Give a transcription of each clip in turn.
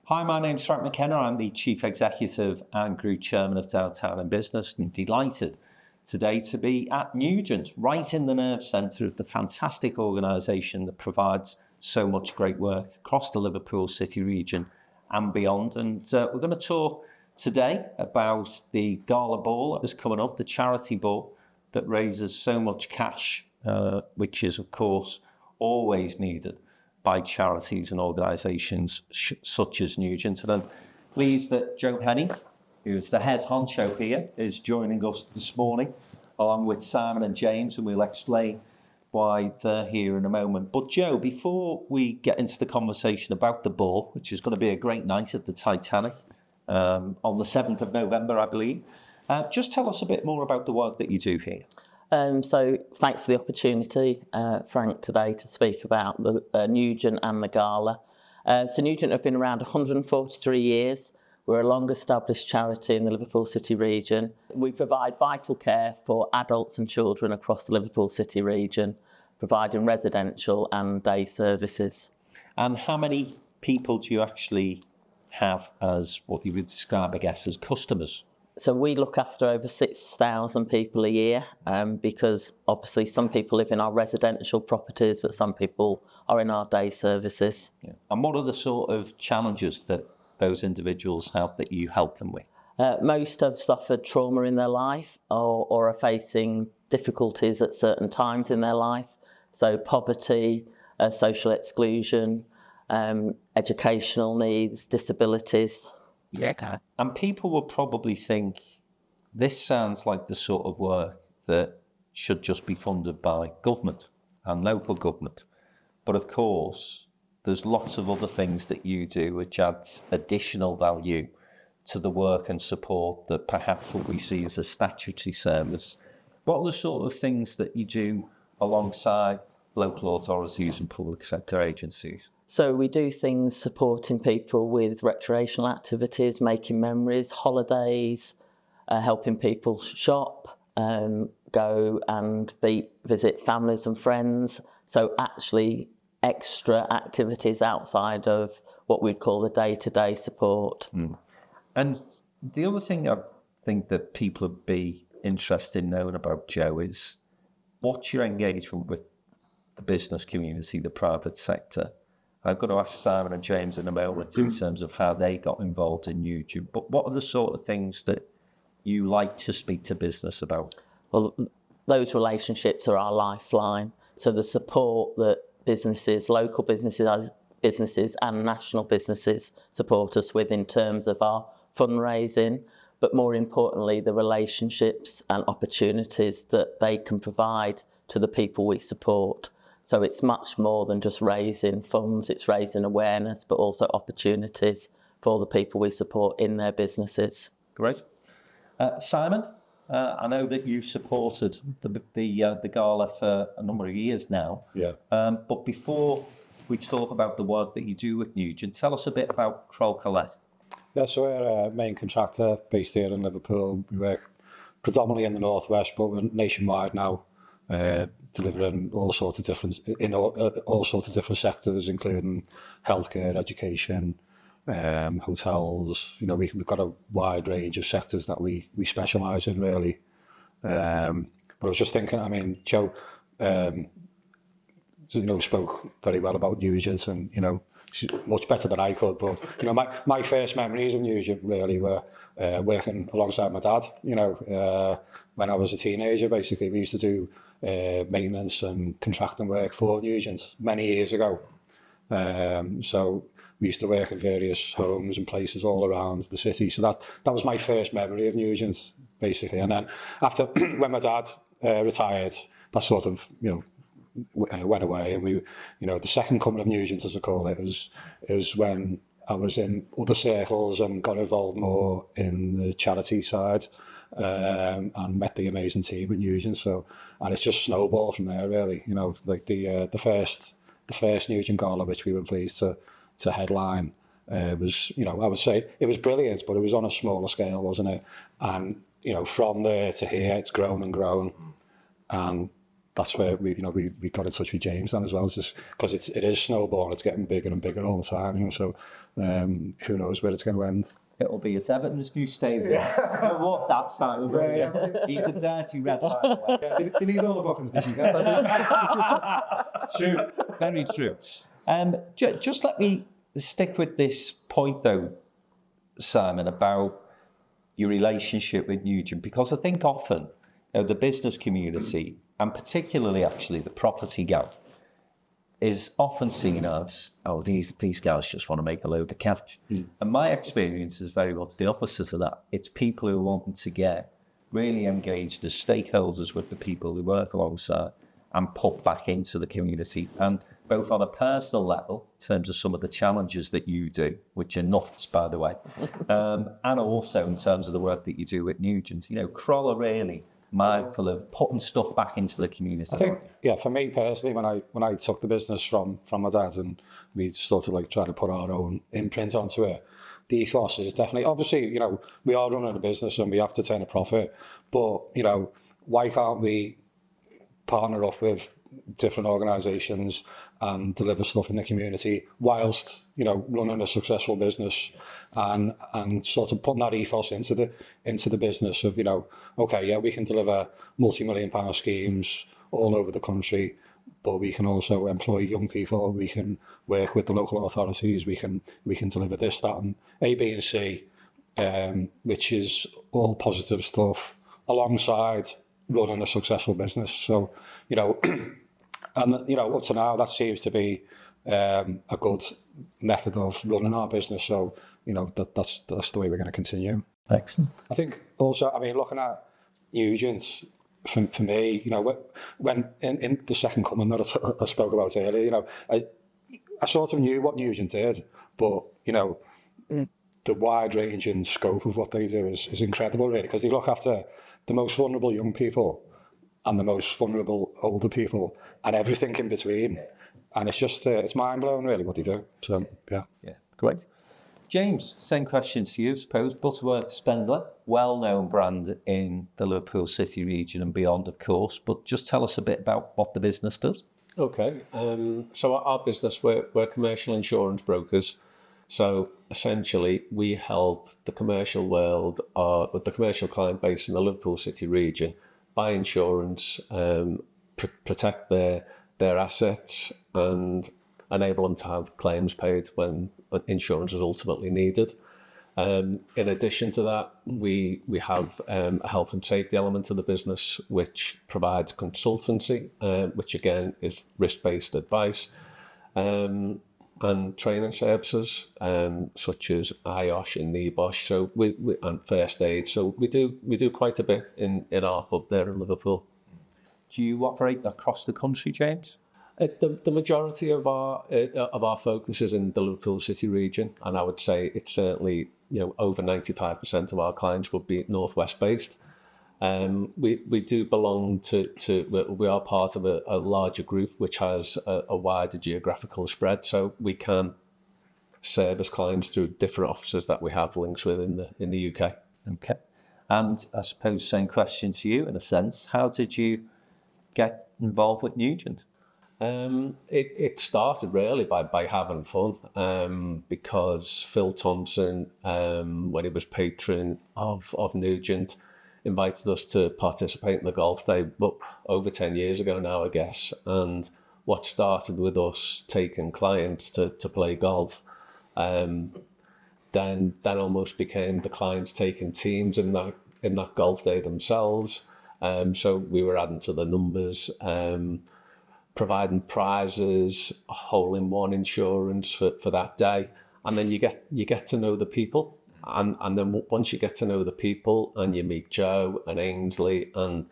Hi, my name's Mckenna. I'm the Chief Executive and Group Chairman of Downtown and Business, and delighted today to be at Nugent, right in the nerve centre of the fantastic organisation that provides so much great work across the Liverpool City region and beyond. And we're going to talk today about the Gala Ball that is coming up, the charity ball that raises so much cash, which is, of course, always needed by charities and organisations such as Nugent. And I'm pleased that Joe Henney, who's the head honcho here, is joining us this morning, along with Simon and James, and we'll explain why they're here in a moment. But Joe, before we get into the conversation about the ball, which is going to be a great night at the Titanic on the 7th of November, I believe, just tell us a bit more about the work that you do here. So thanks for the opportunity, Frank, today to speak about the Nugent and the Gala. So Nugent have been around 143 years. We're a long-established charity in the Liverpool City region. We provide vital care for adults and children across the Liverpool City region, providing residential and day services. And how many people do you actually have as what you would describe, I guess, as customers? So we look after over 6,000 people a year because obviously some people live in our residential properties, but some people are in our day services. Yeah. And what are the sort of challenges that those individuals have that you help them with? Most have suffered trauma in their life or are facing difficulties at certain times in their life. So poverty, social exclusion, educational needs, disabilities. Yeah. And people will probably think this sounds like the sort of work that should just be funded by government and local government. But of course, there's lots of other things that you do which adds additional value to the work and support that perhaps what we see as a statutory service. What are the sort of things that you do alongside local authorities and public sector agencies? So we do things supporting people with recreational activities, making memories, holidays, helping people shop, go and visit families and friends. So actually extra activities outside of what we'd call the day-to-day support. And the other thing I think that people would be interested in knowing about, Joe, is what's your engagement with the business community, the private sector? I've got to ask Simon and James in a moment in terms of how they got involved in YouTube. But what are the sort of things that you like to speak to business about? Well, those relationships are our lifeline. So the support that businesses, local businesses and national businesses support us with in terms of our fundraising, but more importantly, the relationships and opportunities that they can provide to the people we support. So it's much more than just raising funds, it's raising awareness, but also opportunities for the people we support in their businesses. Great. Simon, I know that you've supported the Gala for a number of years now. Yeah. But before we talk about the work that you do with Nugent, tell us a bit about Krol Corlett. Yeah, so we're a main contractor based here in Liverpool. We work predominantly in the northwest, but we're nationwide now, delivering all sorts of different sectors, including healthcare, education, hotels. You know, we've got a wide range of sectors that we specialise in, really. But I was just thinking, I mean, Joe, spoke very well about Nugent, and she's much better than I could. But my first memories of Nugent really were working alongside my dad. When I was a teenager, basically, we used to do maintenance and contracting work for Nugent many years ago. So we used to work at various homes and places all around the city. So that was my first memory of Nugent, basically. And then after, when my dad retired, that sort of, went away. And we, the second coming of Nugent, as I call it, was when I was in other circles and got involved more in the charity side, and met the amazing team at Nugent. So, and it's just snowballed from there, really. Like the first Nugent Gala, which we were pleased to headline, was, I would say it was brilliant, but it was on a smaller scale, wasn't it? And you know, from there to here, it's grown and grown, and that's where we got in touch with James then as well, just because it is snowballing, it's getting bigger and bigger all the time, you know. So who knows where it's going to end. It'll be as Everton's new stadium. I love that sound. He's a dirty red, by the way. They need all the buckets, did you get? True, very true. Just let me stick with this point, though, Simon, about your relationship with Nugent, because I think often the business community, and particularly actually the property gap, is often seen as, oh, these guys just want to make a load of cash. And my experience is very much the opposite of that. It's people who are wanting to get really engaged as stakeholders with the people who work alongside and put back into the community. And both on a personal level, in terms of some of the challenges that you do, which are nuts, by the way, and also in terms of the work that you do with Nugent. You know, Krol are really mindful of putting stuff back into the community. I think, yeah, for me personally, when I took the business from my dad and we started like trying to put our own imprint onto it, the ethos is definitely, obviously, you know, we are running a business and we have to turn a profit, but, you know, why can't we partner up with different organisations and deliver stuff in the community whilst, you know, running a successful business and sort of putting that ethos into the business of, you know, okay, yeah, we can deliver multi-million-pound schemes all over the country, but we can also employ young people, we can work with the local authorities, we can deliver this, that, and A, B, and C, which is all positive stuff alongside running a successful business. So, you know, and, you know, up to now, that seems to be a good method of running our business. So, you know, that's the way we're going to continue. Excellent. I think also, I mean, looking at Nugent, for me, you know, when in the second coming that I spoke about earlier, you know, I sort of knew what Nugent did, but, you know, the wide-ranging scope of what they do is incredible, really, because they look after the most vulnerable young people and the most vulnerable older people and everything in between. And it's just, it's mind-blowing, really, what they do. So, yeah. Yeah, great. James, same question to you, I suppose. Butterworth Spengler, well-known brand in the Liverpool City region and beyond, of course, but just tell us a bit about what the business does. Okay, so our business, we're commercial insurance brokers. So essentially, we help the commercial world, with the commercial client base in the Liverpool City region, buy insurance, protect their assets, and enable them to have claims paid when insurance is ultimately needed. In addition to that, we have a health and safety element of the business, which provides consultancy, which again is risk-based advice, and training services, such as IOSH and NEBOSH, so we and first aid. So we do quite a bit in our hub there in Liverpool. Do you operate across the country, James? The majority of our focus is in the Liverpool City region, and I would say it's certainly, you know, over 95% of our clients would be northwest based. We do belong we are part of a larger group which has a wider geographical spread, so we can service clients through different offices that we have links with in the UK. Okay, and I suppose same question to you in a sense. How did you get involved with Nugent? It started really by having fun, because Phil Thompson, when he was patron of Nugent, invited us to participate in the golf day, but over 10 years ago now, I guess. And what started with us taking clients to play golf, then almost became the clients taking teams in that golf day themselves. So we were adding to the numbers, providing prizes, hole-in-one insurance for that day, and then you get to know the people, and then once you get to know the people and you meet Joe and Ainsley, and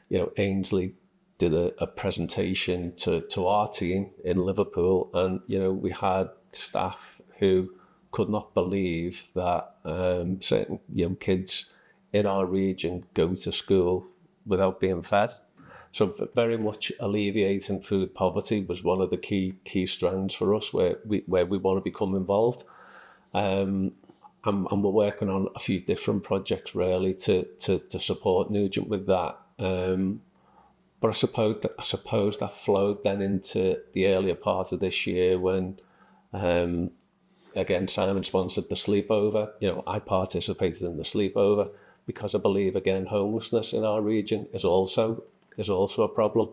you know Ainsley did a presentation to our team in Liverpool, and you know we had staff who could not believe that certain young kids in our region go to school without being fed. So very much alleviating food poverty was one of the key strands for us where we want to become involved. and we're working on a few different projects really to support Nugent with that. But I suppose that flowed then into the earlier part of this year when, again, Simon sponsored the sleepover. You know, I participated in the sleepover because I believe, again, homelessness in our region is also a problem.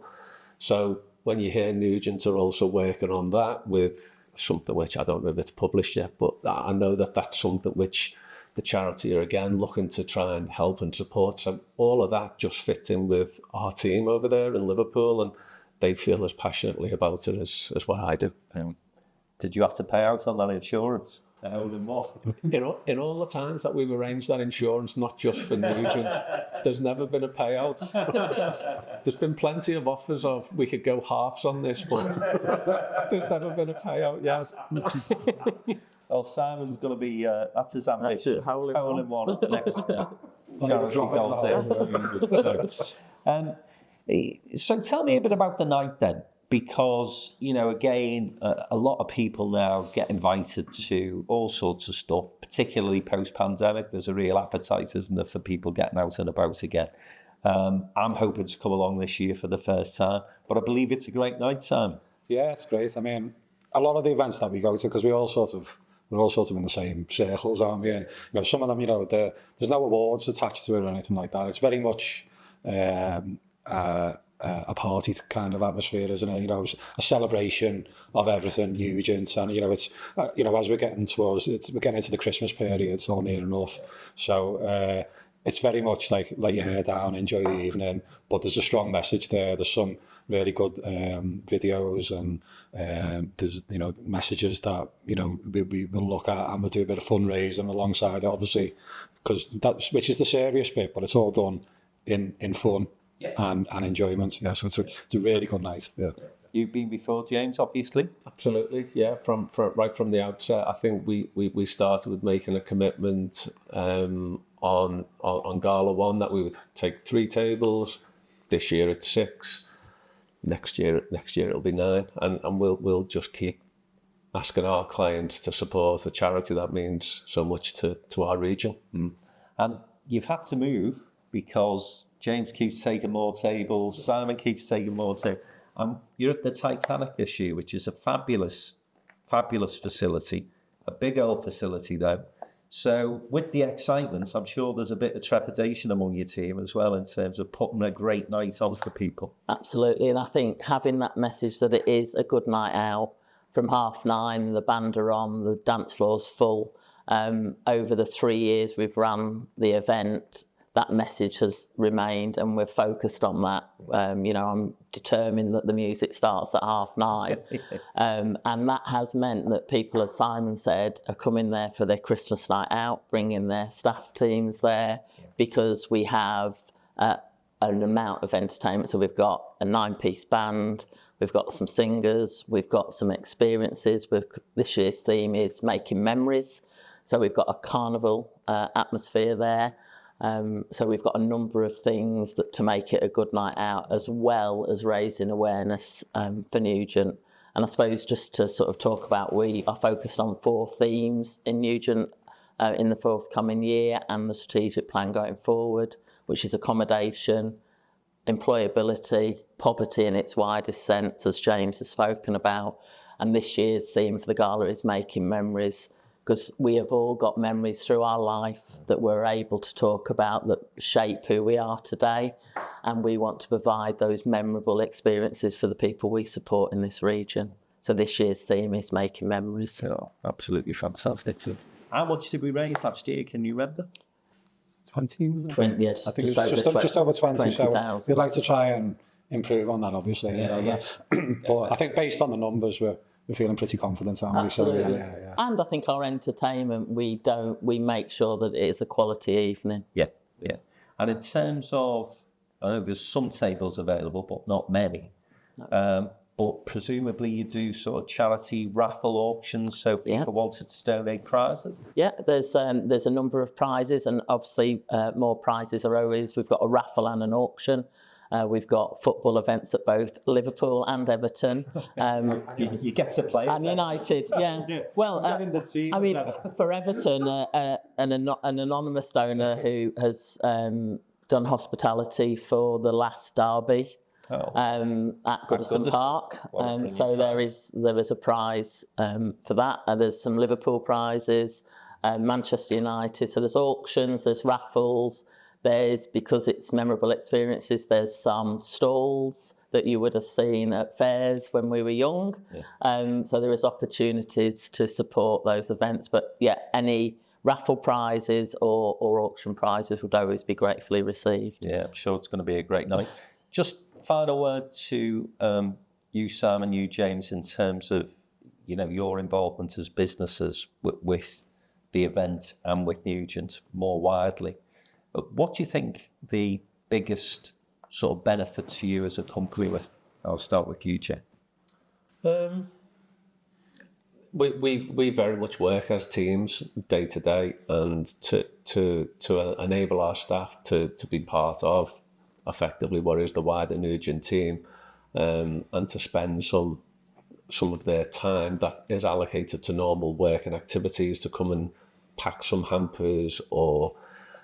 So when you hear Nugent are also working on that with something which I don't know if it's published yet, but I know that that's something which the charity are again looking to try and help and support. So all of that just fits in with our team over there in Liverpool, and they feel as passionately about it as what I do. Did you have to pay out on that insurance? In what? In all the times that we've arranged that insurance, not just for Nugent, there's never been a payout. There's been plenty of offers of we could go halves on this, but there's never been a payout yet. Well, Simon's going to be, that's his ambition. That's it, hole in one. next year. So tell me a bit about the night then, because, you know, again, a lot of people now get invited to all sorts of stuff, particularly post-pandemic. There's a real appetite, isn't there, for people getting out and about again. I'm hoping to come along this year for the first time, but I believe it's a great night, Simon. Yeah, it's great. I mean, a lot of the events that we go to, because we're all sort of in the same circles, aren't we? And, you know, some of them, you know, there's no awards attached to it or anything like that. It's very much a party kind of atmosphere, isn't it? You know, it's a celebration of everything Nugent, and you know, it's you know, as we're getting into the Christmas period, it's all near enough. So it's very much like let your hair down, enjoy the evening, but there's a strong message there. There's some really good videos, and there's, you know, messages that, you know, we will look at, and we'll do a bit of fundraising alongside it, obviously, because which is the serious bit, but it's all done in fun. Yeah. And enjoyment. Yeah, so it's a really good night. Yeah. You've been before, James, obviously. Absolutely, yeah. From right from the outset, I think we started with making a commitment on Gala 1 that we would take 3 tables. This year it's 6. Next year it'll be 9, and we'll just keep asking our clients to support the charity that means so much to our region. And you've had to move because James keeps taking more tables, Simon keeps taking more tables. You're at the Titanic this year, which is a fabulous facility, a big old facility though. So with the excitement, I'm sure there's a bit of trepidation among your team as well in terms of putting a great night on for people. Absolutely, and I think having that message that it is a good night out from 9:30, the band are on, the dance floor's full. Over the 3 years we've run the event, that message has remained, and we're focused on that. You know, I'm determined that the music starts at 9:30. And that has meant that people, as Simon said, are coming there for their Christmas night out, bringing their staff teams there, because we have an amount of entertainment. So we've got a 9-piece band, we've got some singers, we've got some experiences. This year's theme is making memories. So we've got a carnival atmosphere there. So we've got a number of things to make it a good night out, as well as raising awareness for Nugent. And I suppose just to sort of talk about, we are focused on 4 themes in Nugent in the forthcoming year and the strategic plan going forward, which is accommodation, employability, poverty in its widest sense, as James has spoken about. And this year's theme for the gala is making memories, because we have all got memories through our life that we're able to talk about that shape who we are today. And we want to provide those memorable experiences for the people we support in this region. So this year's theme is making memories. Oh, absolutely fantastic. How much did we raise last year? Can you remember? 20? 20, yes. I think it's just over 20. So we'd like to try and improve on that, obviously. Yeah. But I think based on the numbers, we're feeling pretty confident, aren't we? Absolutely. So, yeah. And I think our entertainment, we make sure that it is a quality evening. Yeah. And in terms of, I know there's some tables available, but not many. No. But presumably you do sort of charity raffle auctions, so people wanted to donate prizes? Yeah, there's a number of prizes, and obviously more prizes are always, we've got a raffle and an auction. We've got football events at both Liverpool and Everton. You get to play. And United, yeah. Well, I mean, for Everton, an anonymous donor who has done hospitality for the last derby at Goodison Park. So there is a prize for that. There's some Liverpool prizes, Manchester United. So there's auctions, there's raffles. There's, because it's memorable experiences, there's some stalls that you would have seen at fairs when we were young. So there is opportunities to support those events. But yeah, any raffle prizes or auction prizes would always be gratefully received. Yeah, I'm sure it's going to be a great night. Just final word to you, Sam, and you, James, in terms of your involvement as businesses with the event and with Nugent more widely. What do you think the biggest sort of benefit to you as a company with? I'll start with you, Jay. We very much work as teams day to day, and to enable our staff to be part of effectively what is the wider Nugent team, and to spend some of their time that is allocated to normal work and activities to come and pack some hampers or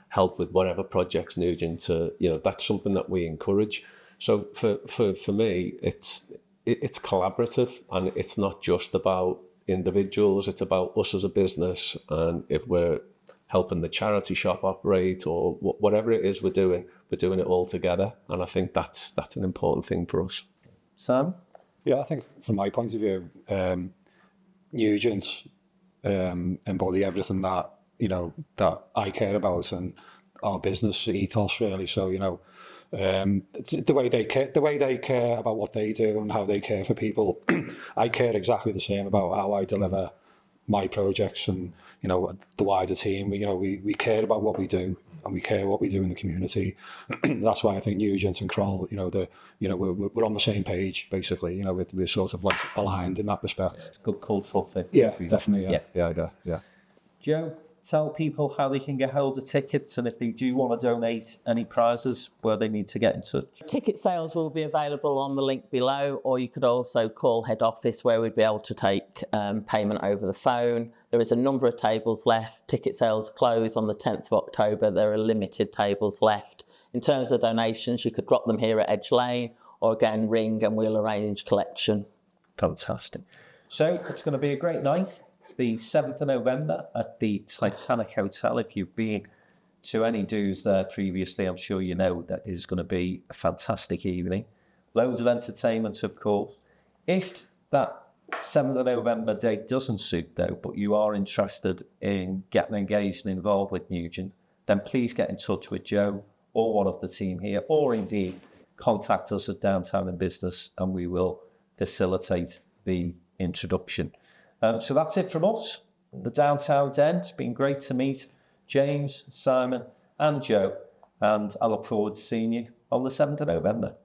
help with whatever projects Nugent, that's something that we encourage. So for me, it's collaborative, and it's not just about individuals, it's about us as a business. And if we're helping the charity shop operate or whatever it is we're doing it all together. And I think that's an important thing for us. Sam? Yeah, I think from my point of view, Nugent embody everything that that I care about and our business ethos, really. So the way they care about what they do and how they care for people, I care exactly the same about how I deliver my projects and the wider team. We care about what we do, and we care what we do in the community. That's why I think Nugent and Krol, we're on the same page basically. We're sort of like aligned in that respect. It's a good cultural fit. Yeah, definitely. Yeah. Joe, tell people how they can get hold of tickets, and if they do want to donate any prizes, where they need to get in touch. Ticket sales will be available on the link below, or you could also call head office where we'd be able to take payment over the phone. There is a number of tables left. Ticket sales close on the 10th of October. There are limited tables left. In terms of donations, you could drop them here at Edge Lane, or again ring and we'll arrange collection. Fantastic. So it's going to be a great night. It's the 7th of November at the Titanic Hotel. If you've been to any do's there previously, I'm sure you know that is going to be a fantastic evening. Loads of entertainment, of course. If that 7th of November date doesn't suit, though, but you are interested in getting engaged and involved with Nugent, then please get in touch with Joe or one of the team here, or indeed contact us at Downtown in Business, and we will facilitate the introduction. So that's it from us, the Downtown Den. It's been great to meet James, Simon and Joe, and I look forward to seeing you on the 7th of November.